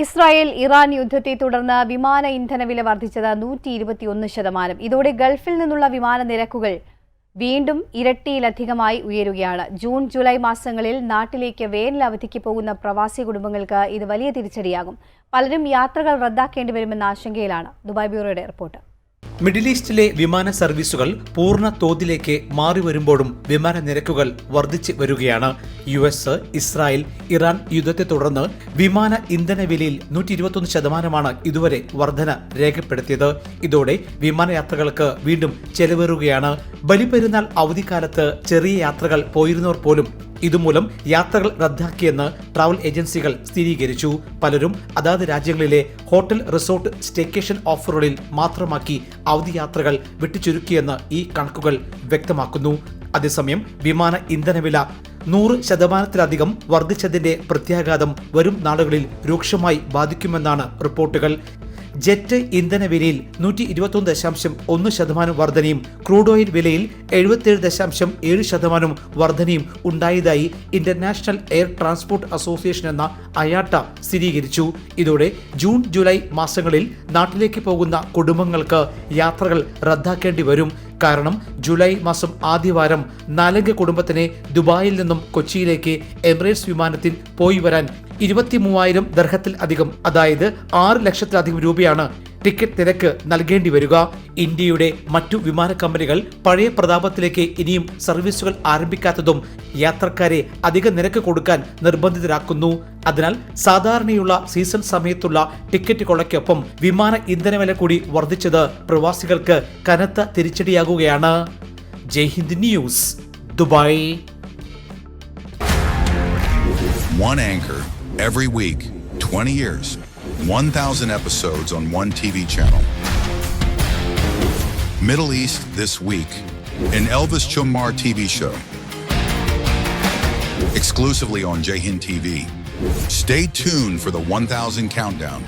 Israel Iran യുദ്ധത്തെ തുടർന്ന് വിമാന ഇന്ധന വില വർദ്ധിച്ചത് 121%. ഇതോടെ ഗൾഫിൽ നിന്നുള്ള വിമാന നിരക്കുകൾ വീണ്ടും ഇരട്ടിയിലധികമായി ഉയരുകയാണ്. ജൂൺ ജൂലൈ മാസങ്ങളിൽ നാട്ടിലേക്ക് വേനൽ അവധിക്ക് പോകുന്ന പ്രവാസി കുടുംബങ്ങൾക്ക് ഇത് വലിയ തിരിച്ചടിയാകും. പലരും യാത്രകൾ റദ്ദാക്കേണ്ടി വരുമെന്ന ആശങ്കയിലാണ്. ദുബായ് ബ്യൂറോയുടെ റിപ്പോർട്ട്. മിഡിൽ ഈസ്റ്റിലെ വിമാന സർവീസുകൾ പൂർണ്ണ തോതിലേക്ക് മാറി വരുമ്പോഴും വിമാന നിരക്കുകൾ വർദ്ധിച്ചു വരികയാണ്. ഇസ്രായേൽ ഇറാൻ യുദ്ധത്തെ തുടർന്ന് വിമാന ഇന്ധന വിലയിൽ 121% ഇതുവരെ വർധന രേഖപ്പെടുത്തിയത്. ഇതോടെ വിമാനയാത്രകൾക്ക് വീണ്ടും ചെലവേറുകയാണ്. ബലിപെരുന്നാൾ അവധിക്കാലത്ത് ചെറിയ യാത്രകൾ പോയിരുന്നവർ പോലും ഇതുമൂലം യാത്രകൾ റദ്ദാക്കിയെന്ന് ട്രാവൽ ഏജൻസികൾ സ്ഥിരീകരിച്ചു. പലരും അതാത് രാജ്യങ്ങളിലെ ഹോട്ടൽ റിസോർട്ട് സ്റ്റേക്കേഷൻ ഓഫറുകളിൽ മാത്രമാക്കി അവധി യാത്രകൾ വെട്ടിച്ചുരുക്കിയെന്ന് ഈ കണക്കുകൾ വ്യക്തമാക്കുന്നു. അതേസമയം വിമാന ഇന്ധനവില 100% വർദ്ധിച്ചതിന്റെ പ്രത്യാഘാതം വരും നാളുകളിൽ രൂക്ഷമായി ബാധിക്കുമെന്നാണ് റിപ്പോർട്ടുകൾ. ജെറ്റ് ഇന്ധന വിലയിൽ 121.1% വർധനയും ക്രൂഡ് ഓയിൽ വിലയിൽ 77.7% വർധനയും ഉണ്ടായതായി ഇന്റർനാഷണൽ എയർ ട്രാൻസ്പോർട്ട് അസോസിയേഷൻ എന്ന അയാട്ട സ്ഥിരീകരിച്ചു. ഇതോടെ ജൂൺ ജൂലൈ മാസങ്ങളിൽ നാട്ടിലേക്ക് പോകുന്ന കുടുംബങ്ങൾക്ക് യാത്രകൾ റദ്ദാക്കേണ്ടി വരും. കാരണം ജൂലൈ മാസം ആദ്യവാരം 4 കുടുംബത്തിനെ ദുബായിൽ നിന്നും കൊച്ചിയിലേക്ക് എമിറേറ്റ്സ് വിമാനത്തിൽ പോയി വരാൻ 23,000 ദർഹത്തിൽ അധികം, അതായത് 6 ലക്ഷത്തിലധികം രൂപയാണ് ടിക്കറ്റ് നിരക്ക് നൽകേണ്ടി വരിക. ഇന്ത്യയുടെ മറ്റു വിമാന കമ്പനികൾ പഴയ പ്രതാപത്തിലേക്ക് ഇനിയും സർവീസുകൾ ആരംഭിക്കാത്തതും യാത്രക്കാരെ അധിക നിരക്ക് കൊടുക്കാൻ നിർബന്ധിതരാക്കുന്നു. അതിനാൽ സാധാരണയുള്ള സീസൺ സമയത്തുള്ള ടിക്കറ്റ് കൊള്ളയ്ക്കൊപ്പം വിമാന ഇന്ധനവില കൂടി വർദ്ധിച്ചത് പ്രവാസികൾക്ക് കനത്ത തിരിച്ചടിയാകുകയാണ്. Jai Hind news, Dubai. One anchor every week, 20 years, 1,000 episodes on one TV channel. Middle East This Week, an Elvis Chumar TV show. Exclusively on Jai Hind TV. Stay tuned for the 1,000 countdown.